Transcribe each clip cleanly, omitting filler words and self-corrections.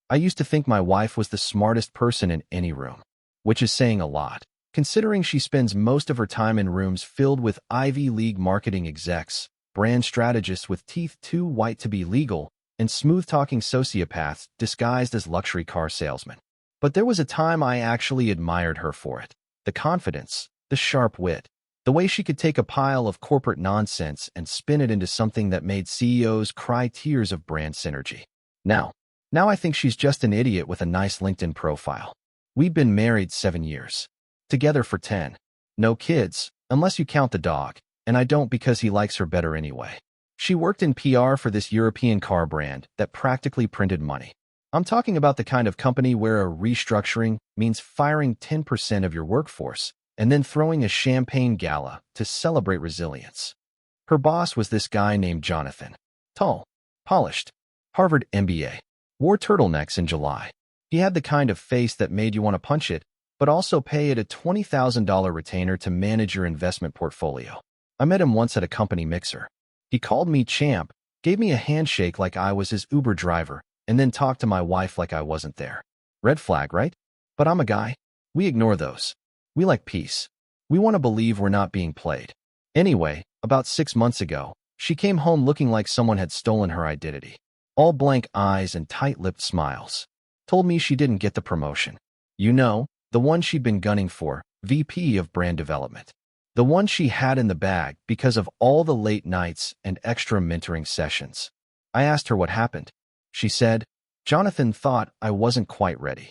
I used to think my wife was the smartest person in any room, which is saying a lot, considering she spends most of her time in rooms filled with Ivy League marketing execs, brand strategists with teeth too white to be legal, and smooth-talking sociopaths disguised as luxury car salesmen. But there was a time I actually admired her for it. The confidence, the sharp wit, the way she could take a pile of corporate nonsense and spin it into something that made CEOs cry tears of brand synergy. Now I think she's just an idiot with a nice LinkedIn profile. We've been married 7 years. Together for 10. No kids, unless you count the dog, and I don't because he likes her better anyway. She worked in PR for this European car brand that practically printed money. I'm talking about the kind of company where a restructuring means firing 10% of your workforce and then throwing a champagne gala to celebrate resilience. Her boss was this guy named Jonathan. Tall, polished, Harvard MBA. Wore turtlenecks in July. He had the kind of face that made you want to punch it, but also pay it a $20,000 retainer to manage your investment portfolio. I met him once at a company mixer. He called me champ, gave me a handshake like I was his Uber driver, and then talked to my wife like I wasn't there. Red flag, right? But I'm a guy. We ignore those. We like peace. We want to believe we're not being played. Anyway, about 6 months ago, she came home looking like someone had stolen her identity. All blank eyes and tight-lipped smiles. Told me she didn't get the promotion. You know, the one she'd been gunning for, VP of Brand Development. The one she had in the bag because of all the late nights and extra mentoring sessions. I asked her what happened. She said, Jonathan thought I wasn't quite ready.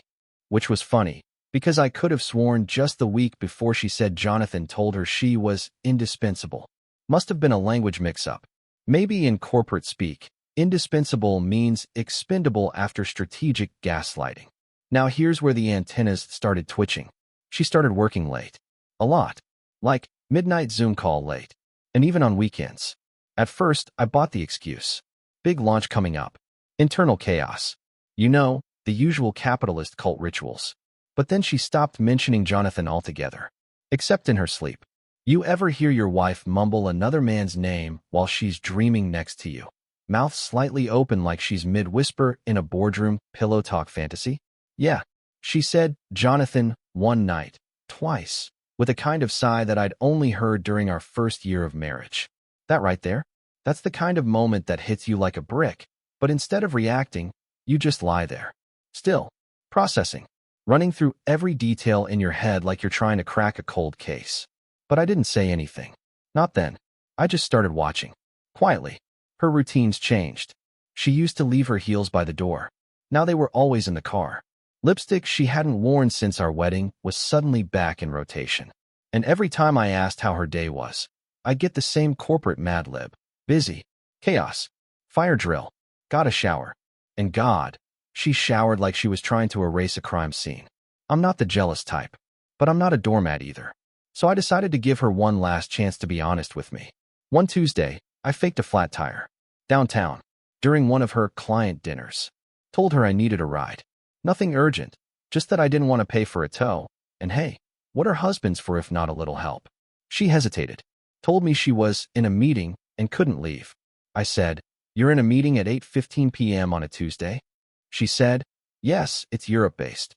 Which was funny, because I could have sworn just the week before she said Jonathan told her she was indispensable. Must have been a language mix-up. Maybe in corporate speak, indispensable means expendable after strategic gaslighting. Now here's where the antennas started twitching. She started working late. A lot. Like, midnight Zoom call late. And even on weekends. At first, I bought the excuse. Big launch coming up. Internal chaos. You know, the usual capitalist cult rituals. But then she stopped mentioning Jonathan altogether. Except in her sleep. You ever hear your wife mumble another man's name while she's dreaming next to you? Mouth slightly open like she's mid-whisper in a boardroom pillow talk fantasy? Yeah, she said Jonathan one night, twice, with a kind of sigh that I'd only heard during our first year of marriage. That right there? That's the kind of moment that hits you like a brick, but instead of reacting, you just lie there. Still, processing, running through every detail in your head like you're trying to crack a cold case. But I didn't say anything. Not then. I just started watching. Quietly. Her routines changed. She used to leave her heels by the door. Now they were always in the car. Lipstick she hadn't worn since our wedding was suddenly back in rotation. And every time I asked how her day was, I'd get the same corporate mad lib. Busy. Chaos. Fire drill. Got a shower. And God, she showered like she was trying to erase a crime scene. I'm not the jealous type, but I'm not a doormat either. So I decided to give her one last chance to be honest with me. One Tuesday, I faked a flat tire. Downtown. During one of her client dinners. Told her I needed a ride. Nothing urgent. Just that I didn't want to pay for a tow. And hey, what are husbands for if not a little help? She hesitated. Told me she was in a meeting and couldn't leave. I said, You're in a meeting at 8:15 p.m. on a Tuesday? She said, Yes, it's Europe-based.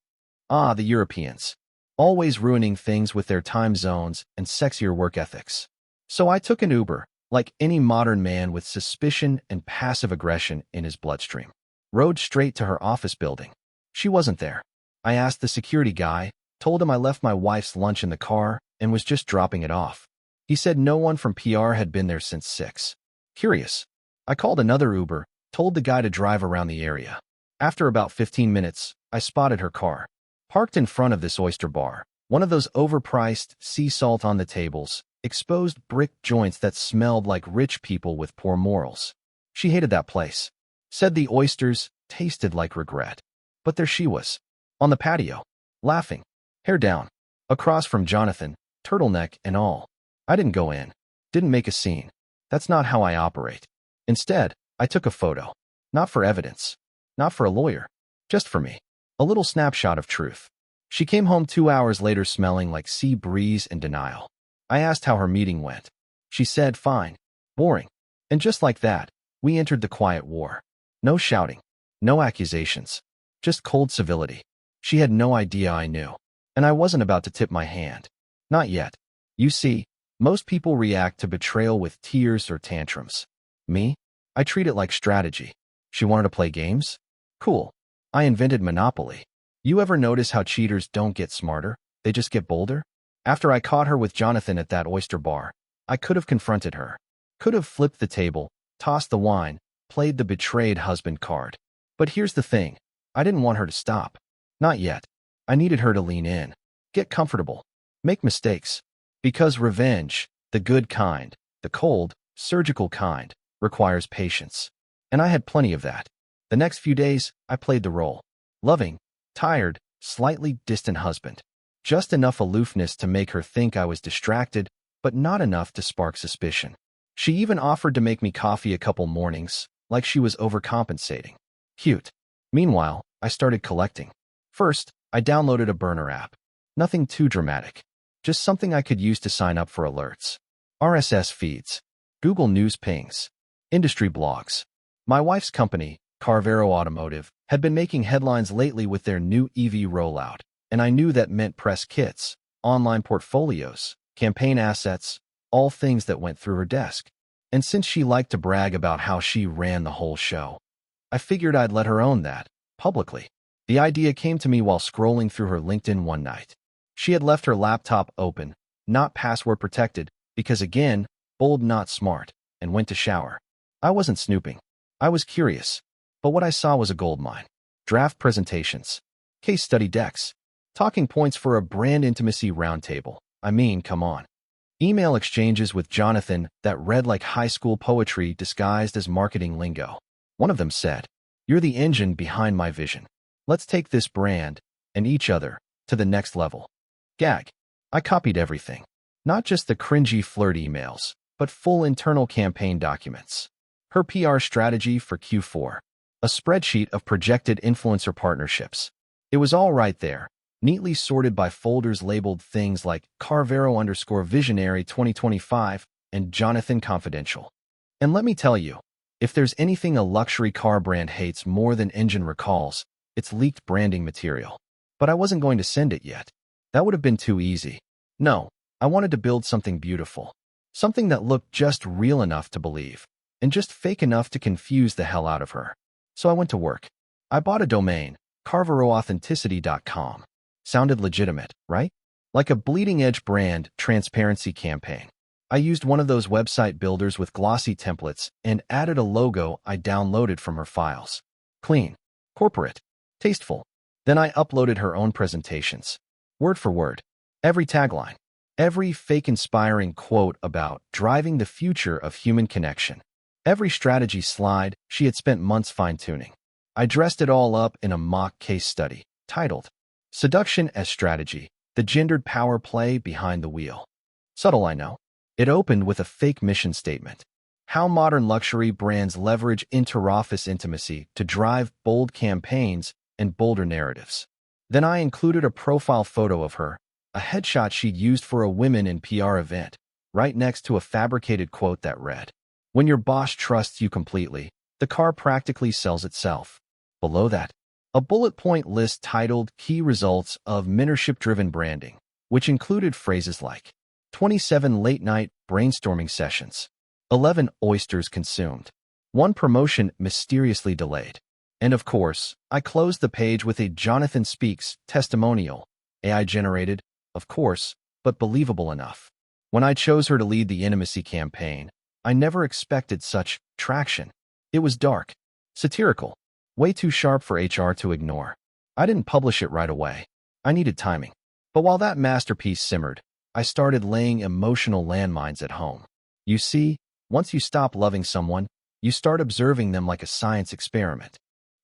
Ah, the Europeans. Always ruining things with their time zones and sexier work ethics. So I took an Uber, like any modern man with suspicion and passive aggression in his bloodstream. Rode straight to her office building. She wasn't there. I asked the security guy, told him I left my wife's lunch in the car and was just dropping it off. He said no one from PR had been there since 6. Curious. I called another Uber, told the guy to drive around the area. After about 15 minutes, I spotted her car. Parked in front of this oyster bar, one of those overpriced sea salt on the tables, exposed brick joints that smelled like rich people with poor morals. She hated that place. Said the oysters tasted like regret. But there she was, on the patio, laughing, hair down, across from Jonathan, turtleneck and all. I didn't go in, didn't make a scene. That's not how I operate. Instead, I took a photo. Not for evidence, not for a lawyer, just for me. A little snapshot of truth. She came home 2 hours later smelling like sea breeze and denial. I asked how her meeting went. She said, fine, boring. And just like that, we entered the quiet war. No shouting, no accusations. Just cold civility. She had no idea I knew. And I wasn't about to tip my hand. Not yet. You see, most people react to betrayal with tears or tantrums. Me? I treat it like strategy. She wanted to play games? Cool. I invented Monopoly. You ever notice how cheaters don't get smarter? They just get bolder? After I caught her with Jonathan at that oyster bar, I could have confronted her. Could have flipped the table, tossed the wine, played the betrayed husband card. But here's the thing. I didn't want her to stop. Not yet. I needed her to lean in, get comfortable, make mistakes. Because revenge, the good kind, the cold, surgical kind, requires patience. And I had plenty of that. The next few days, I played the role. Loving, tired, slightly distant husband. Just enough aloofness to make her think I was distracted, but not enough to spark suspicion. She even offered to make me coffee a couple mornings, like she was overcompensating. Cute. Meanwhile, I started collecting. First, I downloaded a burner app. Nothing too dramatic. Just something I could use to sign up for alerts. RSS feeds. Google News pings. Industry blogs. My wife's company, Carvero Automotive, had been making headlines lately with their new EV rollout, and I knew that meant press kits, online portfolios, campaign assets, all things that went through her desk. And since she liked to brag about how she ran the whole show, I figured I'd let her own that, publicly. The idea came to me while scrolling through her LinkedIn one night. She had left her laptop open, not password protected, because again, bold not smart, and went to shower. I wasn't snooping. I was curious. But what I saw was a goldmine. Draft presentations. Case study decks. Talking points for a brand intimacy roundtable. I mean, come on. Email exchanges with Jonathan that read like high school poetry disguised as marketing lingo. One of them said, "You're the engine behind my vision. Let's take this brand, and each other, to the next level." Gag. I copied everything. Not just the cringy flirt emails, but full internal campaign documents. Her PR strategy for Q4. A spreadsheet of projected influencer partnerships. It was all right there, neatly sorted by folders labeled things like Carvero_Visionary 2025 and Jonathan Confidential. And let me tell you, if there's anything a luxury car brand hates more than engine recalls, it's leaked branding material. But I wasn't going to send it yet. That would have been too easy. No, I wanted to build something beautiful. Something that looked just real enough to believe, and just fake enough to confuse the hell out of her. So I went to work. I bought a domain, carverooauthenticity.com. Sounded legitimate, right? Like a bleeding-edge brand transparency campaign. I used one of those website builders with glossy templates and added a logo I downloaded from her files. Clean, corporate, tasteful. Then I uploaded her own presentations. Word for word. Every tagline. Every fake-inspiring quote about driving the future of human connection. Every strategy slide she had spent months fine-tuning. I dressed it all up in a mock case study, titled, Seduction as Strategy, the Gendered Power Play Behind the Wheel. Subtle, I know. It opened with a fake mission statement. How modern luxury brands leverage inter-office intimacy to drive bold campaigns and bolder narratives. Then I included a profile photo of her, a headshot she'd used for a women in PR event, right next to a fabricated quote that read, "When your boss trusts you completely, the car practically sells itself." Below that, a bullet point list titled Key Results of Mentorship-Driven Branding, which included phrases like 27 late-night brainstorming sessions, 11 oysters consumed, 1 promotion mysteriously delayed. And of course, I closed the page with a Jonathan Speaks testimonial, AI-generated, of course, but believable enough. When I chose her to lead the intimacy campaign, I never expected such traction. It was dark, satirical, way too sharp for HR to ignore. I didn't publish it right away. I needed timing. But while that masterpiece simmered, I started laying emotional landmines at home. You see, once you stop loving someone, you start observing them like a science experiment.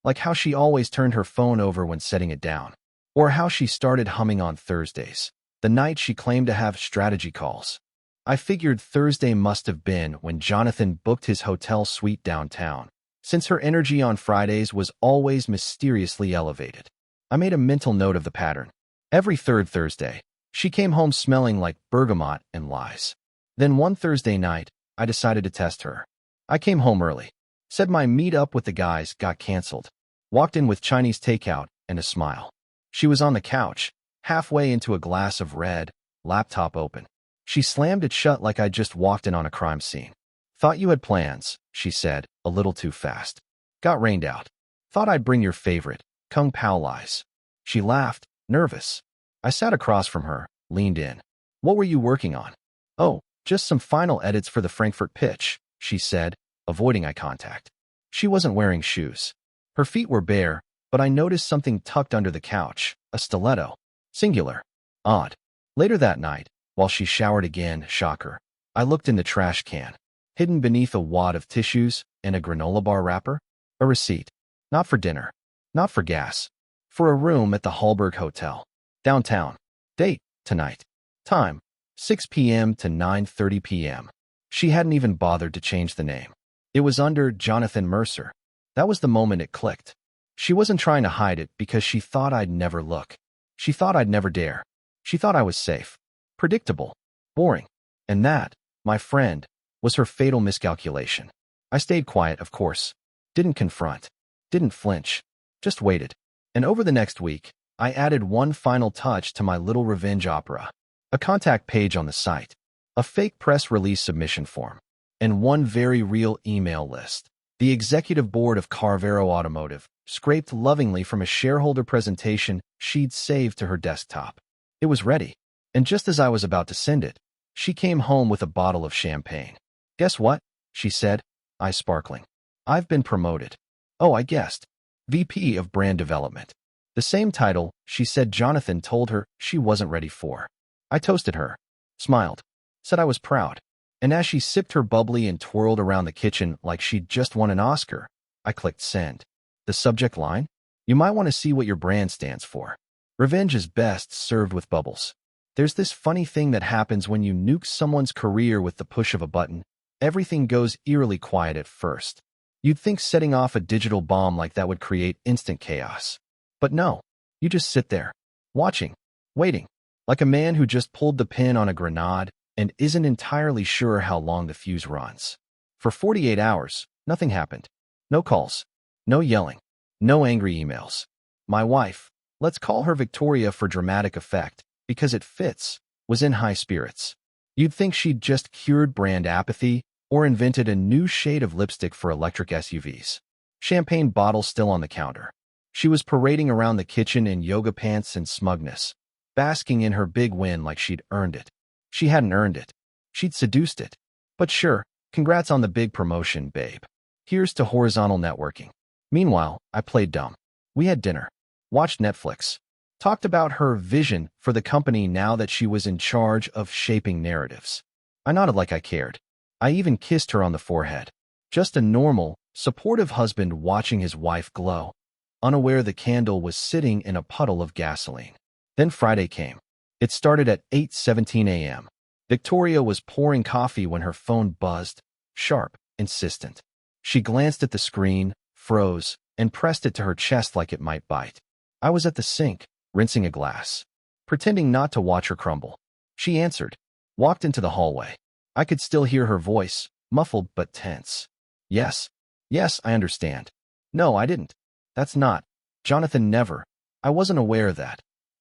Like how she always turned her phone over when setting it down. Or how she started humming on Thursdays, the night she claimed to have strategy calls. I figured Thursday must have been when Jonathan booked his hotel suite downtown, since her energy on Fridays was always mysteriously elevated. I made a mental note of the pattern. Every third Thursday, she came home smelling like bergamot and lies. Then one Thursday night, I decided to test her. I came home early. Said my meet-up with the guys got canceled. Walked in with Chinese takeout and a smile. She was on the couch, halfway into a glass of red, laptop open. She slammed it shut like I'd just walked in on a crime scene. Thought you had plans, she said, a little too fast. Got rained out. Thought I'd bring your favorite, Kung Pao lies. She laughed, nervous. I sat across from her, leaned in. What were you working on? Oh, just some final edits for the Frankfurt pitch, she said, avoiding eye contact. She wasn't wearing shoes. Her feet were bare, but I noticed something tucked under the couch, a stiletto. Singular. Odd. Later that night, while she showered again, shocker, I looked in the trash can. Hidden beneath a wad of tissues and a granola bar wrapper, a receipt. Not for dinner. Not for gas. For a room at the Hallberg Hotel. Downtown. Date, tonight. Time, 6 p.m. to 9:30 p.m. She hadn't even bothered to change the name. It was under Jonathan Mercer. That was the moment it clicked. She wasn't trying to hide it because she thought I'd never look. She thought I'd never dare. She thought I was safe. Predictable. Boring. And that, my friend, was her fatal miscalculation. I stayed quiet, of course. Didn't confront. Didn't flinch. Just waited. And over the next week, I added one final touch to my little revenge opera. A contact page on the site. A fake press release submission form. And one very real email list. The executive board of Carvero Automotive, scraped lovingly from a shareholder presentation she'd saved to her desktop. It was ready. And just as I was about to send it, she came home with a bottle of champagne. Guess what? She said, eyes sparkling. I've been promoted. Oh, I guessed. VP of Brand Development. The same title she said Jonathan told her she wasn't ready for. I toasted her, smiled, said I was proud. And as she sipped her bubbly and twirled around the kitchen like she'd just won an Oscar, I clicked send. The subject line? You might want to see what your brand stands for. Revenge is best served with bubbles. There's this funny thing that happens when you nuke someone's career with the push of a button. Everything goes eerily quiet at first. You'd think setting off a digital bomb like that would create instant chaos. But no, you just sit there, watching, waiting, like a man who just pulled the pin on a grenade and isn't entirely sure how long the fuse runs. For 48 hours, nothing happened. No calls, no yelling, no angry emails. My wife, let's call her Victoria for dramatic effect, because it fits, was in high spirits. You'd think she'd just cured brand apathy or invented a new shade of lipstick for electric SUVs. Champagne bottle still on the counter. She was parading around the kitchen in yoga pants and smugness, basking in her big win like she'd earned it. She hadn't earned it. She'd seduced it. But sure, congrats on the big promotion, babe. Here's to horizontal networking. Meanwhile, I played dumb. We had dinner, watched Netflix, talked about her vision for the company now that she was in charge of shaping narratives. I nodded like I cared. I even kissed her on the forehead. Just a normal, supportive husband watching his wife glow, unaware the candle was sitting in a puddle of gasoline. Then Friday came. It started at 8:17 a.m. Victoria was pouring coffee when her phone buzzed, sharp, insistent. She glanced at the screen, froze, and pressed it to her chest like it might bite. I was at the sink, rinsing a glass, pretending not to watch her crumble. She answered, walked into the hallway. I could still hear her voice, muffled but tense. Yes, I understand. No, I didn't. That's not. Jonathan never. I wasn't aware of that.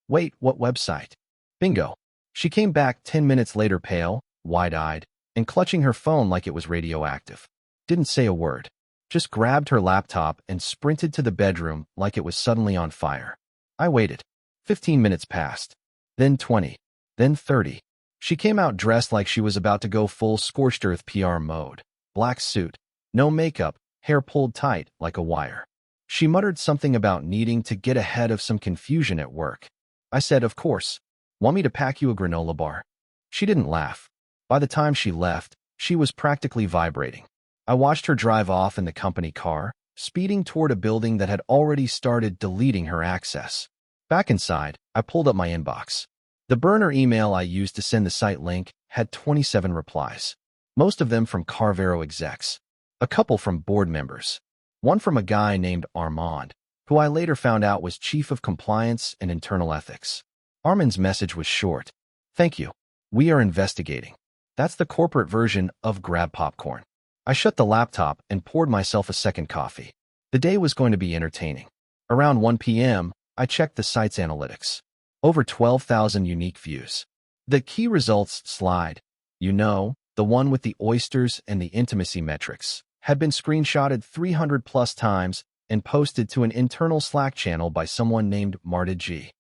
Wait, what website? Bingo. She came back 10 minutes later pale, wide-eyed, and clutching her phone like it was radioactive. Didn't say a word. Just grabbed her laptop and sprinted to the bedroom like it was suddenly on fire. I waited. 15 minutes passed. Then 20. Then 30. She came out dressed like she was about to go full scorched earth PR mode. Black suit. No makeup, hair pulled tight like a wire. She muttered something about needing to get ahead of some confusion at work. I said, of course. Want me to pack you a granola bar? She didn't laugh. By the time she left, she was practically vibrating. I watched her drive off in the company car, speeding toward a building that had already started deleting her access. Back inside, I pulled up my inbox. The burner email I used to send the site link had 27 replies, most of them from Carvero execs, a couple from board members, one from a guy named Armand, who I later found out was chief of compliance and internal ethics. Armand's message was short. Thank you. We are investigating. That's the corporate version of grab popcorn. I shut the laptop and poured myself a second coffee. The day was going to be entertaining. Around 1 p.m., I checked the site's analytics. Over 12,000 unique views. The key results slide, the one with the oysters and the intimacy metrics, had been screenshotted 300 plus times and posted to an internal Slack channel by someone named Marta G.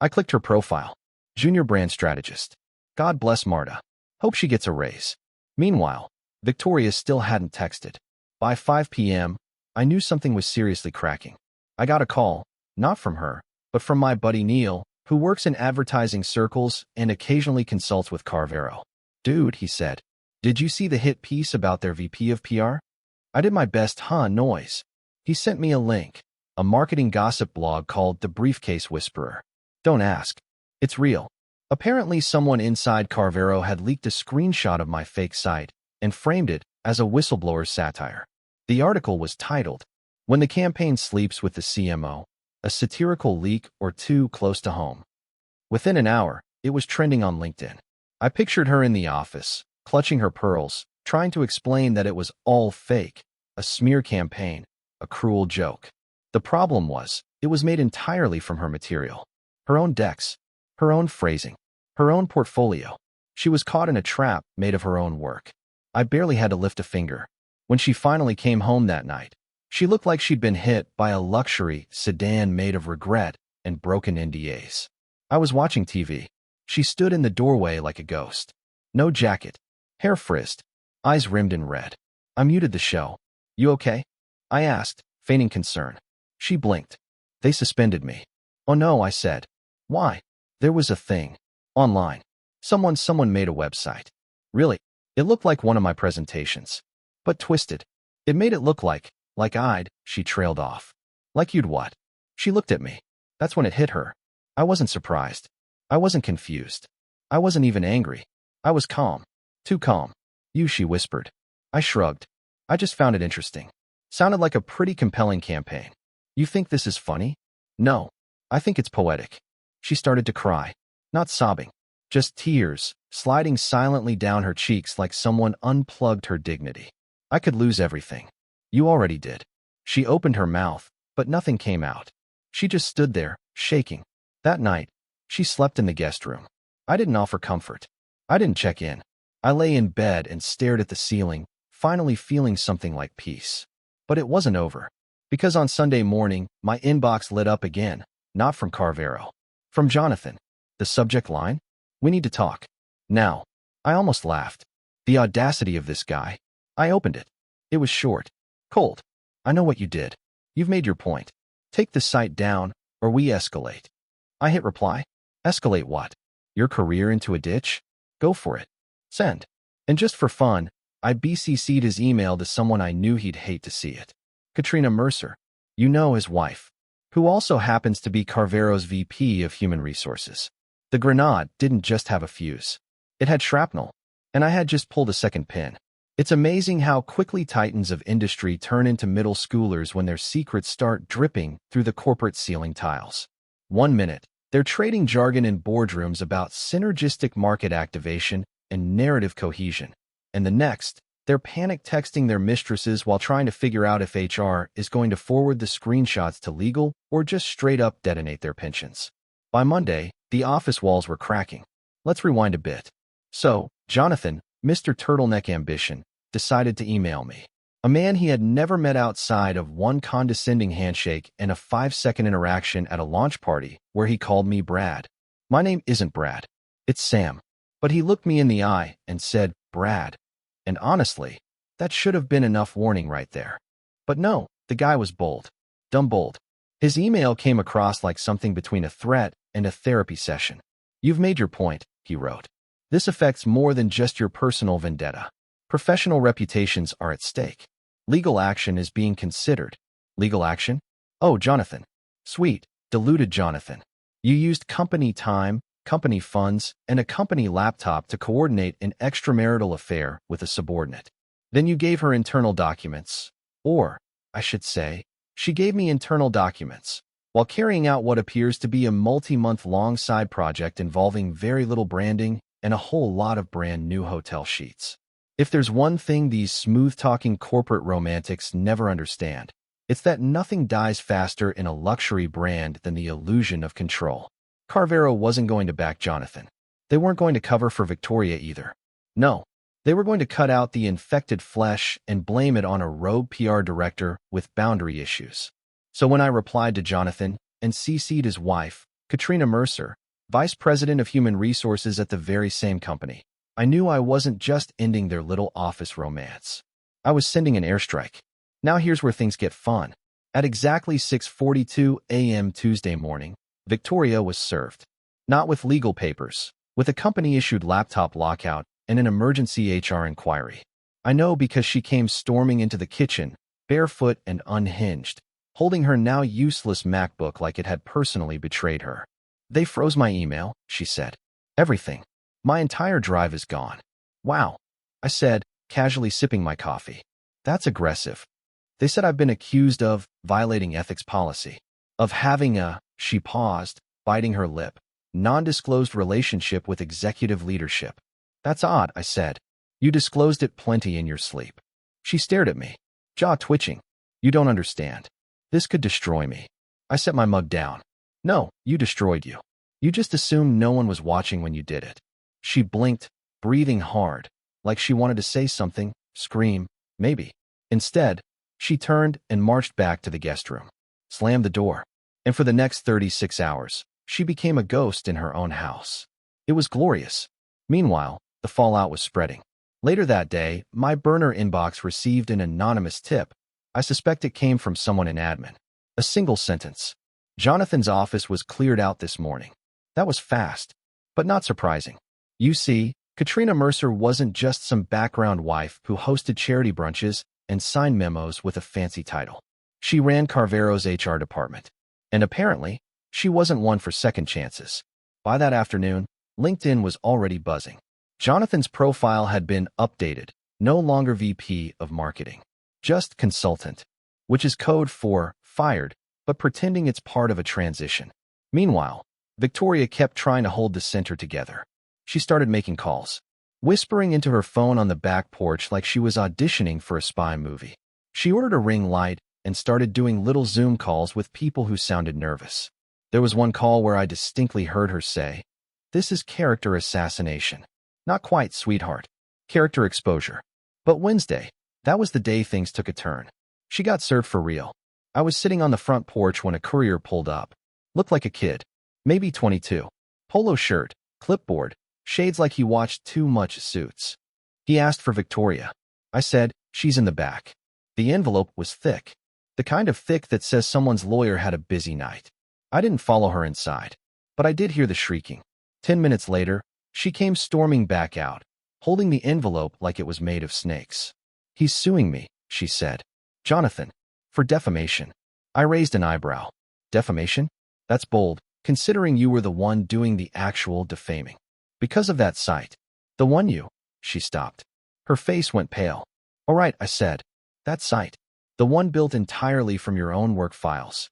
I clicked her profile. Junior brand strategist. God bless Marta. Hope she gets a raise. Meanwhile, Victoria still hadn't texted. By 5 p.m., I knew something was seriously cracking. I got a call, not from her, but from my buddy Neil, who works in advertising circles and occasionally consults with Carvero. Dude, he said, did you see the hit piece about their VP of PR? I did my best noise. He sent me a link, a marketing gossip blog called The Briefcase Whisperer. Don't ask. It's real. Apparently someone inside Carvero had leaked a screenshot of my fake site and framed it as a whistleblower's satire. The article was titled, When the Campaign Sleeps with the CMO, a satirical leak or two close to home. Within an hour, it was trending on LinkedIn. I pictured her in the office, clutching her pearls, trying to explain that it was all fake, a smear campaign, a cruel joke. The problem was, it was made entirely from her material. Her own decks, her own phrasing, her own portfolio. She was caught in a trap made of her own work. I barely had to lift a finger. When she finally came home that night, she looked like she'd been hit by a luxury sedan made of regret and broken NDAs. I was watching TV. She stood in the doorway like a ghost. No jacket, hair frizzed, eyes rimmed in red. I muted the show. You okay? I asked, feigning concern. She blinked. They suspended me. Oh no, I said. Why? There was a thing. Online. Someone made a website. Really? It looked like one of my presentations. But twisted. It made it look like she trailed off. Like you'd what? She looked at me. That's when it hit her. I wasn't surprised. I wasn't confused. I wasn't even angry. I was calm. Too calm. She whispered. I shrugged. I just found it interesting. Sounded like a pretty compelling campaign. You think this is funny? No. I think it's poetic. She started to cry. Not sobbing. Just tears, sliding silently down her cheeks like someone unplugged her dignity. I could lose everything. You already did. She opened her mouth, but nothing came out. She just stood there, shaking. That night, she slept in the guest room. I didn't offer comfort. I didn't check in. I lay in bed and stared at the ceiling, finally feeling something like peace. But it wasn't over. Because on Sunday morning, my inbox lit up again, not from Carvero. From Jonathan. The subject line? We need to talk. Now. I almost laughed. The audacity of this guy. I opened it. It was short. Cold. I know what you did. You've made your point. Take the site down, or we escalate. I hit reply. Escalate what? Your career into a ditch? Go for it. Send. And just for fun, I BCC'd his email to someone I knew he'd hate to see it. Katrina Mercer. His wife. Who also happens to be Carvero's VP of Human Resources. The grenade didn't just have a fuse. It had shrapnel. And I had just pulled a second pin. It's amazing how quickly titans of industry turn into middle schoolers when their secrets start dripping through the corporate ceiling tiles. 1 minute, they're trading jargon in boardrooms about synergistic market activation and narrative cohesion. And the next, they're panic texting their mistresses while trying to figure out if HR is going to forward the screenshots to legal or just straight up detonate their pensions. By Monday, the office walls were cracking. Let's rewind a bit. So, Jonathan, Mr. Turtleneck Ambition, decided to email me. A man he had never met outside of one condescending handshake and a 5-second interaction at a launch party where he called me Brad. My name isn't Brad. It's Sam. But he looked me in the eye and said, Brad. And honestly, that should have been enough warning right there. But no, the guy was bold. Dumb bold. His email came across like something between a threat and a therapy session. You've made your point, he wrote. This affects more than just your personal vendetta. Professional reputations are at stake. Legal action is being considered. Legal action? Oh, Jonathan. Sweet, deluded Jonathan. You used company time, company funds, and a company laptop to coordinate an extramarital affair with a subordinate. Then you gave her internal documents. Or, I should say, she gave me internal documents, while carrying out what appears to be a multi-month-long side project involving very little branding and a whole lot of brand new hotel sheets. If there's one thing these smooth-talking corporate romantics never understand, It's that nothing dies faster in a luxury brand than the illusion of control. Carvero wasn't going to back Jonathan. They weren't going to cover for Victoria either. No, they were going to cut out the infected flesh and blame it on a rogue PR director with boundary issues. So when I replied to Jonathan and CC'd his wife, Katrina Mercer, Vice President of Human Resources at the very same company, I knew I wasn't just ending their little office romance. I was sending an airstrike. Now here's where things get fun. At exactly 6:42 a.m. Tuesday morning, Victoria was served. Not with legal papers, with a company-issued laptop lockout and an emergency HR inquiry. I know because she came storming into the kitchen, barefoot and unhinged, holding her now useless MacBook like it had personally betrayed her. They froze my email, she said. Everything. My entire drive is gone. Wow, I said, casually sipping my coffee. That's aggressive. They said I've been accused of violating ethics policy, of having a, she paused, biting her lip, non-disclosed relationship with executive leadership. That's odd, I said. You disclosed it plenty in your sleep. She stared at me, jaw twitching. You don't understand. This could destroy me. I set my mug down. No, you destroyed you. You just assumed no one was watching when you did it. She blinked, breathing hard, like she wanted to say something, scream, maybe. Instead, she turned and marched back to the guest room, slammed the door, and for the next 36 hours, she became a ghost in her own house. It was glorious. Meanwhile, the fallout was spreading. Later that day, my burner inbox received an anonymous tip. I suspect it came from someone in admin. A single sentence. Jonathan's office was cleared out this morning. That was fast, but not surprising. You see, Katrina Mercer wasn't just some background wife who hosted charity brunches and signed memos with a fancy title. She ran Carvero's HR department. And apparently, she wasn't one for second chances. By that afternoon, LinkedIn was already buzzing. Jonathan's profile had been updated, no longer VP of marketing, just consultant, which is code for fired, but pretending it's part of a transition. Meanwhile, Victoria kept trying to hold the center together. She started making calls, whispering into her phone on the back porch like she was auditioning for a spy movie. She ordered a ring light and started doing little Zoom calls with people who sounded nervous. There was one call where I distinctly heard her say, "This is character assassination. Not quite, sweetheart. Character exposure." But Wednesday, that was the day things took a turn. She got served for real. I was sitting on the front porch when a courier pulled up. Looked like a kid, maybe 22. Polo shirt, clipboard, shades like he watched too much Suits. He asked for Victoria. I said, "She's in the back." The envelope was thick. The kind of thick that says someone's lawyer had a busy night. I didn't follow her inside, but I did hear the shrieking. 10 minutes later, she came storming back out, holding the envelope like it was made of snakes. "He's suing me," she said. "Jonathan, for defamation." I raised an eyebrow. Defamation? That's bold, considering you were the one doing the actual defaming. Because of that site. The one you... She stopped. Her face went pale. "All right," I said. "That site. The one built entirely from your own work files.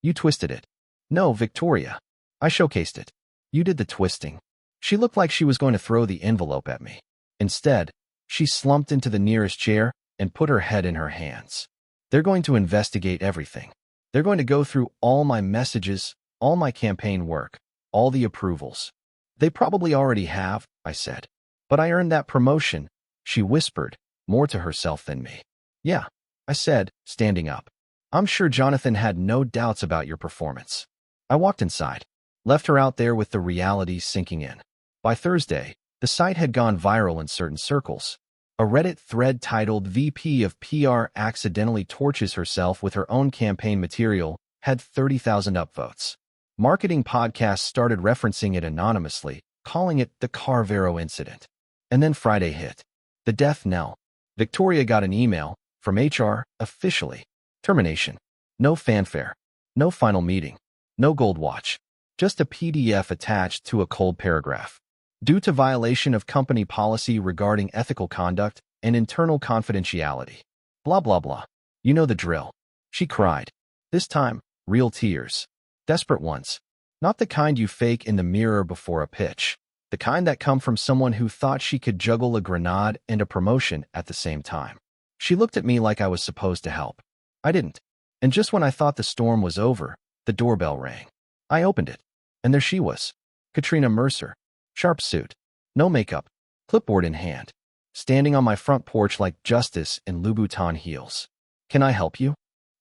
You twisted it." "No, Victoria. I showcased it. You did the twisting." She looked like she was going to throw the envelope at me. Instead, she slumped into the nearest chair and put her head in her hands. "They're going to investigate everything. They're going to go through all my messages, all my campaign work, all the approvals." "They probably already have," I said. "But I earned that promotion," she whispered, more to herself than me. "Yeah," I said, standing up. "I'm sure Jonathan had no doubts about your performance." I walked inside, left her out there with the reality sinking in. By Thursday, the site had gone viral in certain circles. A Reddit thread titled "VP of PR accidentally torches herself with her own campaign material" had 30,000 upvotes. Marketing podcasts started referencing it anonymously, calling it the Carvero incident. And then Friday hit. The death knell. Victoria got an email from HR, officially. Termination. No fanfare. No final meeting. No gold watch. Just a PDF attached to a cold paragraph. Due to violation of company policy regarding ethical conduct and internal confidentiality. Blah, blah, blah. You know the drill. She cried. This time, real tears. Desperate ones. Not the kind you fake in the mirror before a pitch. The kind that come from someone who thought she could juggle a grenade and a promotion at the same time. She looked at me like I was supposed to help. I didn't. And just when I thought the storm was over, the doorbell rang. I opened it, and there she was, Katrina Mercer, sharp suit, no makeup, clipboard in hand, standing on my front porch like Justice in Louboutin heels. "Can I help you?"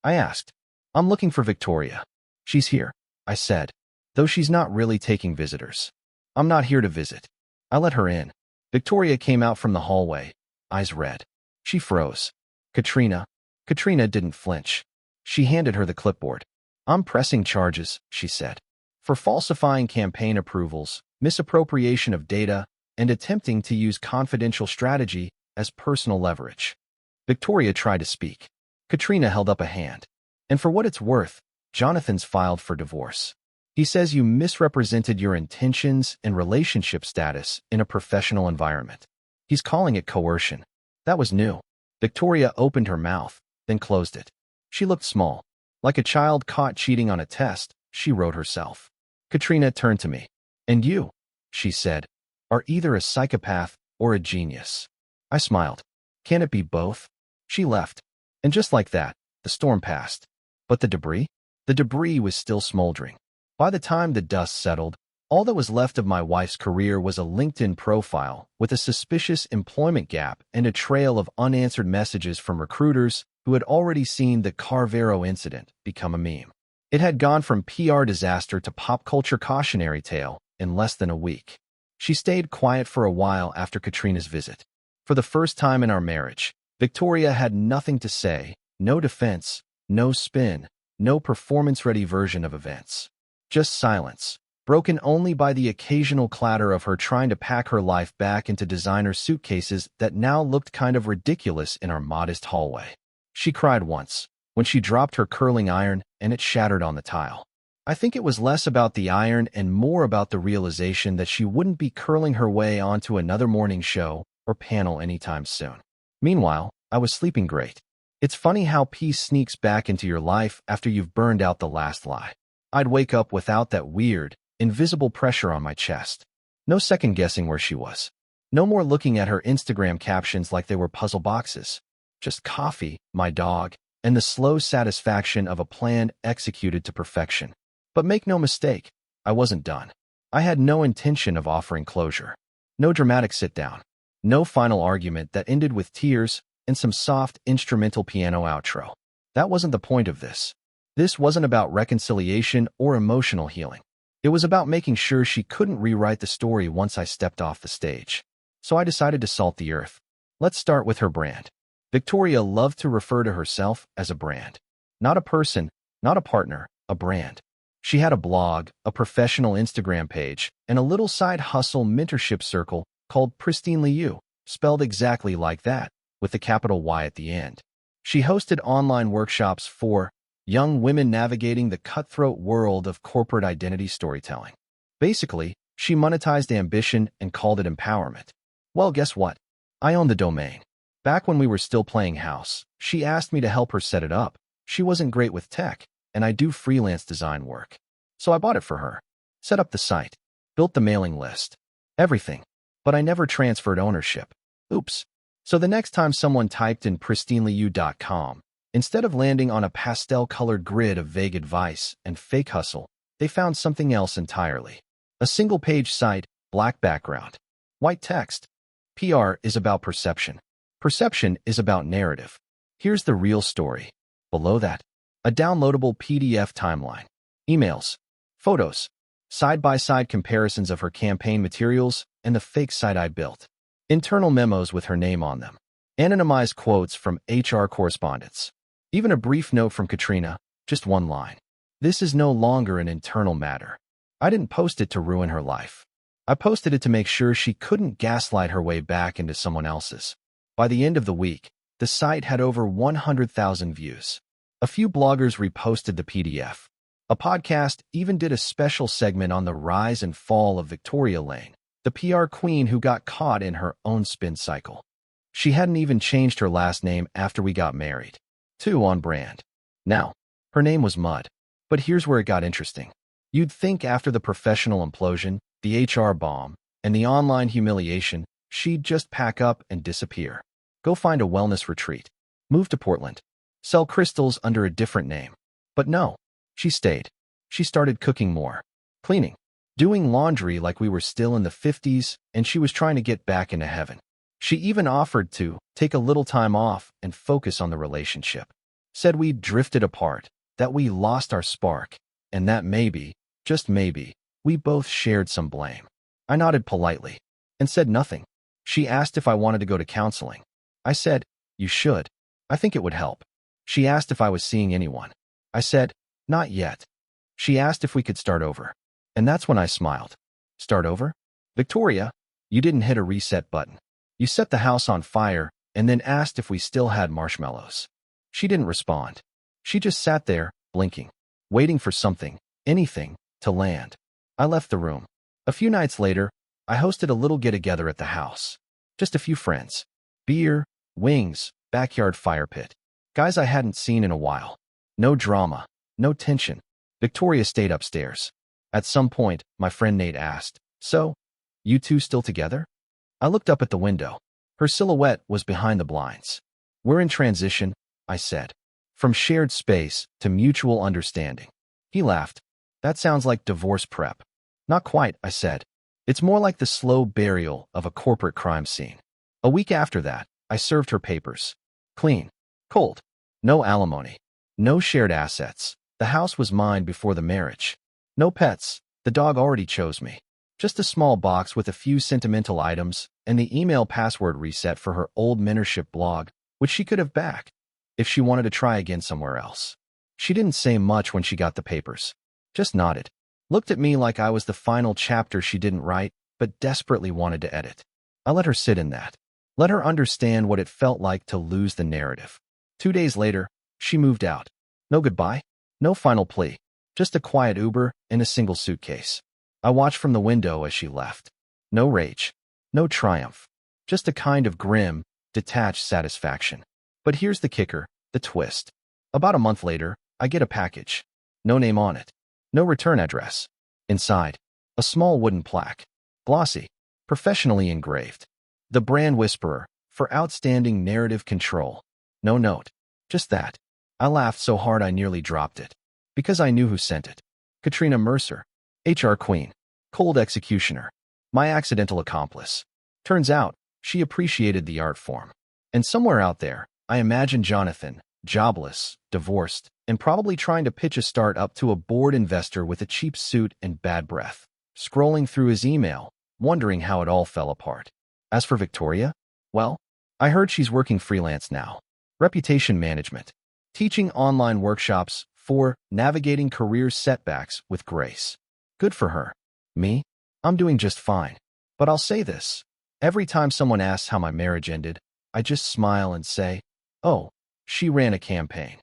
I asked. "I'm looking for Victoria." "She's here," I said, though she's not really taking visitors. "I'm not here to visit." I let her in. Victoria came out from the hallway, eyes red. She froze. "Katrina." Katrina didn't flinch. She handed her the clipboard. "I'm pressing charges," she said, "for falsifying campaign approvals, misappropriation of data, and attempting to use confidential strategy as personal leverage." Victoria tried to speak. Katrina held up a hand. "And for what it's worth, Jonathan's filed for divorce. He says you misrepresented your intentions and relationship status in a professional environment. He's calling it coercion." That was new. Victoria opened her mouth, then closed it. She looked small. Like a child caught cheating on a test, she wrote herself. Katrina turned to me. "And you," she said, "are either a psychopath or a genius." I smiled. "Can it be both?" She left. And just like that, the storm passed. But the debris? The debris was still smoldering. By the time the dust settled, all that was left of my wife's career was a LinkedIn profile with a suspicious employment gap and a trail of unanswered messages from recruiters who had already seen the Carvero incident become a meme. It had gone from PR disaster to pop culture cautionary tale in less than a week. She stayed quiet for a while after Katrina's visit. For the first time in our marriage, Victoria had nothing to say, no defense, no spin, no performance-ready version of events. Just silence, broken only by the occasional clatter of her trying to pack her life back into designer suitcases that now looked kind of ridiculous in our modest hallway. She cried once, when she dropped her curling iron and it shattered on the tile. I think it was less about the iron and more about the realization that she wouldn't be curling her way onto another morning show or panel anytime soon. Meanwhile, I was sleeping great. It's funny how peace sneaks back into your life after you've burned out the last lie. I'd wake up without that weird, invisible pressure on my chest. No second-guessing where she was. No more looking at her Instagram captions like they were puzzle boxes. Just coffee, my dog, and the slow satisfaction of a plan executed to perfection. But make no mistake, I wasn't done. I had no intention of offering closure. No dramatic sit-down. No final argument that ended with tears and some soft instrumental piano outro. That wasn't the point of this. This wasn't about reconciliation or emotional healing. It was about making sure she couldn't rewrite the story once I stepped off the stage. So I decided to salt the earth. Let's start with her brand. Victoria loved to refer to herself as a brand. Not a person, not a partner, a brand. She had a blog, a professional Instagram page, and a little side hustle mentorship circle called Pristinely You, spelled exactly like that, with the capital Y at the end. She hosted online workshops for young women navigating the cutthroat world of corporate identity storytelling. Basically, she monetized ambition and called it empowerment. Well, guess what? I own the domain. Back when we were still playing house, she asked me to help her set it up. She wasn't great with tech, and I do freelance design work. So I bought it for her. Set up the site. Built the mailing list. Everything. But I never transferred ownership. Oops. So the next time someone typed in pristinelyu.com, instead of landing on a pastel-colored grid of vague advice and fake hustle, they found something else entirely. A single-page site, black background, white text. PR is about perception. Perception is about narrative. Here's the real story. Below that, a downloadable PDF timeline. Emails, photos, side-by-side comparisons of her campaign materials and the fake site I built. Internal memos with her name on them. Anonymized quotes from HR correspondents. Even a brief note from Katrina, just one line. This is no longer an internal matter. I didn't post it to ruin her life. I posted it to make sure she couldn't gaslight her way back into someone else's. By the end of the week, the site had over 100,000 views. A few bloggers reposted the PDF. A podcast even did a special segment on the rise and fall of Victoria Lane, the PR queen who got caught in her own spin cycle. She hadn't even changed her last name after we got married. Too on brand. Now, her name was Mud. But here's where it got interesting. You'd think after the professional implosion, the HR bomb, and the online humiliation, she'd just pack up and disappear. Go find a wellness retreat. Move to Portland. sell crystals under a different name. But no, she stayed. She started cooking more, cleaning, doing laundry like we were still in the 50s, and she was trying to get back into heaven. She even offered to take a little time off and focus on the relationship. Said we'd drifted apart, that we lost our spark, and that maybe, just maybe, we both shared some blame. I nodded politely and said nothing. She asked if I wanted to go to counseling. I said, you should. I think it would help. She asked if I was seeing anyone. I said, not yet. She asked if we could start over. And that's when I smiled. Start over? Victoria, you didn't hit a reset button. You set the house on fire and then asked if we still had marshmallows. She didn't respond. She just sat there, blinking, waiting for something, anything, to land. I left the room. A few nights later, I hosted a little get-together at the house. Just a few friends. Beer, wings, backyard fire pit. Guys I hadn't seen in a while. No drama, no tension. Victoria stayed upstairs. At some point, my friend Nate asked, so, you two still together? I looked up at the window. Her silhouette was behind the blinds. We're in transition, I said. From shared space to mutual understanding. He laughed. That sounds like divorce prep. Not quite, I said. It's more like the slow burial of a corporate crime scene. A week after that, I served her papers. Clean. Cold. No alimony. No shared assets. The house was mine before the marriage. No pets. The dog already chose me. Just a small box with a few sentimental items and the email password reset for her old mentorship blog, which she could have back if she wanted to try again somewhere else. She didn't say much when she got the papers. Just nodded. Looked at me like I was the final chapter she didn't write, but desperately wanted to edit. I let her sit in that. Let her understand what it felt like to lose the narrative. 2 days later, she moved out. No goodbye. No final plea. Just a quiet Uber and a single suitcase. I watched from the window as she left. No rage. No triumph. Just a kind of grim, detached satisfaction. But here's the kicker, the twist. About a month later, I get a package. No name on it. No return address. Inside, a small wooden plaque. Glossy. Professionally engraved. The Brand Whisperer, for outstanding narrative control. No note. Just that. I laughed so hard I nearly dropped it. Because I knew who sent it. Katrina Mercer. HR Queen. Cold executioner. My accidental accomplice. Turns out, she appreciated the art form. And somewhere out there, I imagine Jonathan, jobless, divorced, and probably trying to pitch a startup to a bored investor with a cheap suit and bad breath, scrolling through his email, wondering how it all fell apart. As for Victoria, well, I heard she's working freelance now. Reputation management. Teaching online workshops for navigating career setbacks with grace. Good for her. Me? I'm doing just fine. But I'll say this. Every time someone asks how my marriage ended, I just smile and say, oh, she ran a campaign.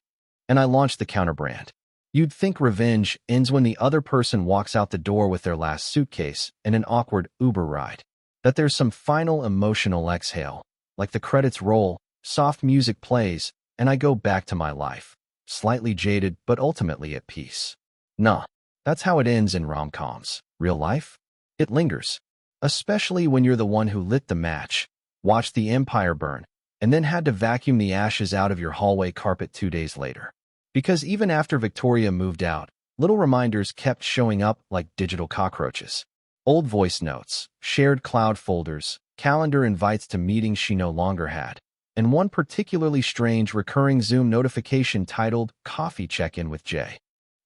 And I launched the counterbrand. You'd think revenge ends when the other person walks out the door with their last suitcase and an awkward Uber ride. That there's some final emotional exhale, like the credits roll, soft music plays, and I go back to my life, slightly jaded but ultimately at peace. Nah, that's how it ends in rom-coms. Real life? It lingers. Especially when you're the one who lit the match, watched the empire burn, and then had to vacuum the ashes out of your hallway carpet 2 days later. Because even after Victoria moved out, little reminders kept showing up like digital cockroaches. Old voice notes, shared cloud folders, calendar invites to meetings she no longer had, and one particularly strange recurring Zoom notification titled Coffee Check-In with Jay.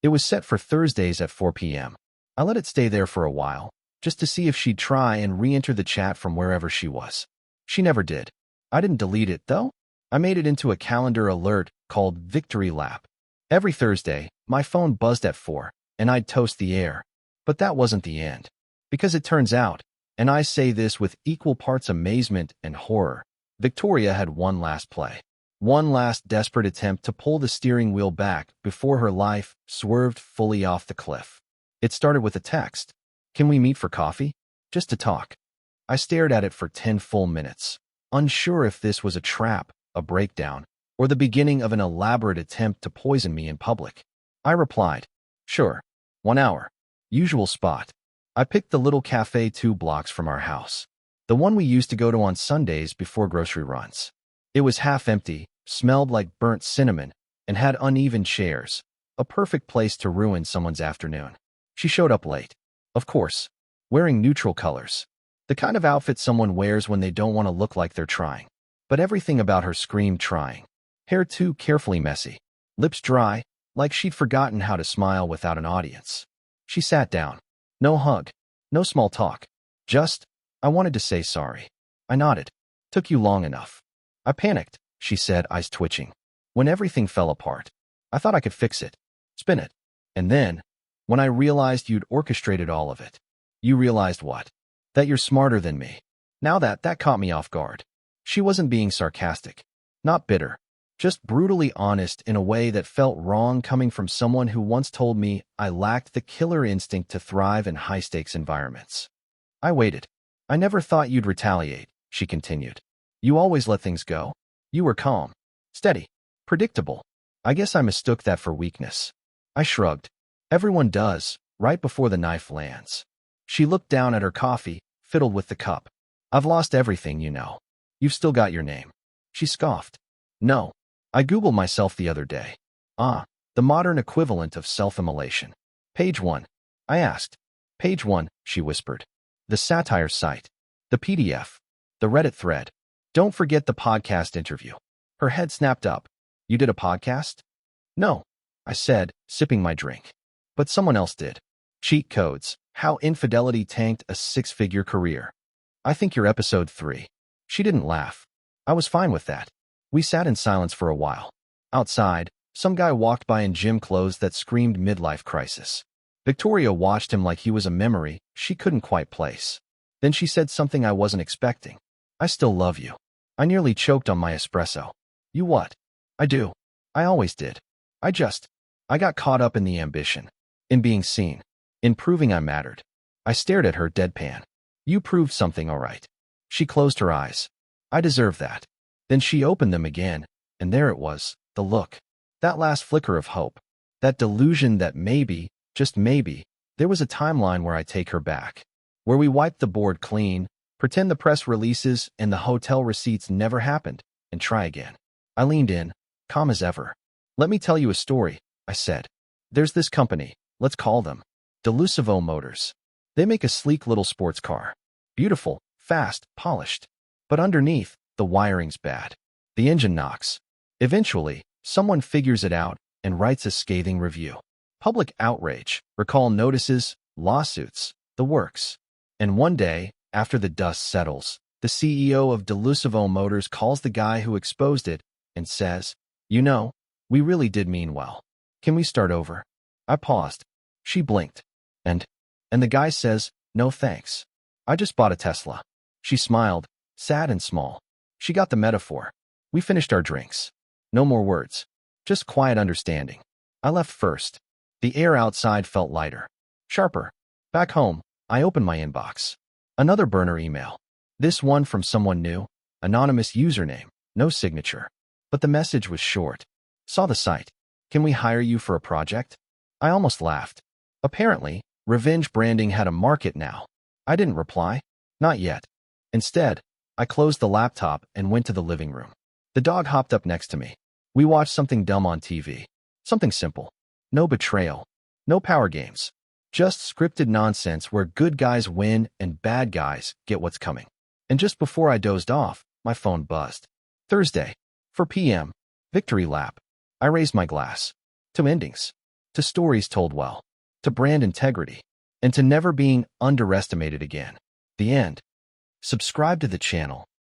It was set for Thursdays at 4 p.m. I let it stay there for a while, just to see if she'd try and re-enter the chat from wherever she was. She never did. I didn't delete it, though. I made it into a calendar alert called Victory Lap. Every Thursday, my phone buzzed at 4, and I'd toast the air. But that wasn't the end. Because it turns out, and I say this with equal parts amazement and horror, Victoria had one last play. One last desperate attempt to pull the steering wheel back before her life swerved fully off the cliff. It started with a text. Can we meet for coffee? Just to talk. I stared at it for 10 full minutes, unsure if this was a trap, a breakdown, or the beginning of an elaborate attempt to poison me in public. I replied, sure, 1 hour. Usual spot. I picked the little cafe 2 blocks from our house, the one we used to go to on Sundays before grocery runs. It was half empty, smelled like burnt cinnamon, and had uneven chairs, a perfect place to ruin someone's afternoon. She showed up late, of course, wearing neutral colors, the kind of outfit someone wears when they don't want to look like they're trying. But everything about her screamed trying. Hair too carefully messy, lips dry, like she'd forgotten how to smile without an audience. She sat down. No hug, no small talk. Just, I wanted to say sorry. I nodded. Took you long enough. I panicked, she said, eyes twitching. When everything fell apart, I thought I could fix it, spin it. And then, when I realized you'd orchestrated all of it, you realized what? That you're smarter than me. Now that caught me off guard. She wasn't being sarcastic, not bitter, just brutally honest in a way that felt wrong coming from someone who once told me I lacked the killer instinct to thrive in high-stakes environments. I waited. I never thought you'd retaliate, she continued. You always let things go. You were calm, steady, predictable. I guess I mistook that for weakness. I shrugged. Everyone does, right before the knife lands. She looked down at her coffee, fiddled with the cup. I've lost everything, you know. You've still got your name. She scoffed. No. I Googled myself the other day. The modern equivalent of self-immolation. Page 1. I asked. Page 1, she whispered. The satire site. The PDF. The Reddit thread. Don't forget the podcast interview. Her head snapped up. You did a podcast? No, I said, sipping my drink. But someone else did. Cheat codes. How infidelity tanked a six-figure career. I think you're episode 3. She didn't laugh. I was fine with that. We sat in silence for a while. Outside, some guy walked by in gym clothes that screamed midlife crisis. Victoria watched him like he was a memory she couldn't quite place. Then she said something I wasn't expecting. I still love you. I nearly choked on my espresso. You what? I do. I always did. I got caught up in the ambition. In being seen. In proving I mattered. I stared at her deadpan. You proved something, all right. She closed her eyes. I deserve that. Then she opened them again, and there it was, the look. That last flicker of hope. That delusion that maybe, just maybe, there was a timeline where I take her back. Where we wipe the board clean, pretend the press releases and the hotel receipts never happened, and try again. I leaned in, calm as ever. Let me tell you a story, I said. There's this company, let's call them Delusivo Motors. They make a sleek little sports car. Beautiful, fast, polished. But underneath, the wiring's bad. The engine knocks. Eventually, someone figures it out and writes a scathing review. Public outrage, recall notices, lawsuits, the works. And one day, after the dust settles, the CEO of Delusivo Motors calls the guy who exposed it and says, you know, we really did mean well. Can we start over? I paused. She blinked. And the guy says, no thanks. I just bought a Tesla. She smiled, sad and small. She got the metaphor. We finished our drinks. No more words. Just quiet understanding. I left first. The air outside felt lighter. Sharper. Back home, I opened my inbox. Another burner email. This one from someone new. Anonymous username. No signature. But the message was short. Saw the site. Can we hire you for a project? I almost laughed. Apparently, revenge branding had a market now. I didn't reply. Not yet. Instead, I closed the laptop and went to the living room. The dog hopped up next to me. We watched something dumb on TV. Something simple. No betrayal. No power games. Just scripted nonsense where good guys win and bad guys get what's coming. And just before I dozed off, my phone buzzed. Thursday. 4 p.m. Victory lap. I raised my glass. To endings. To stories told well. To brand integrity. And to never being underestimated again. The end. Subscribe to the channel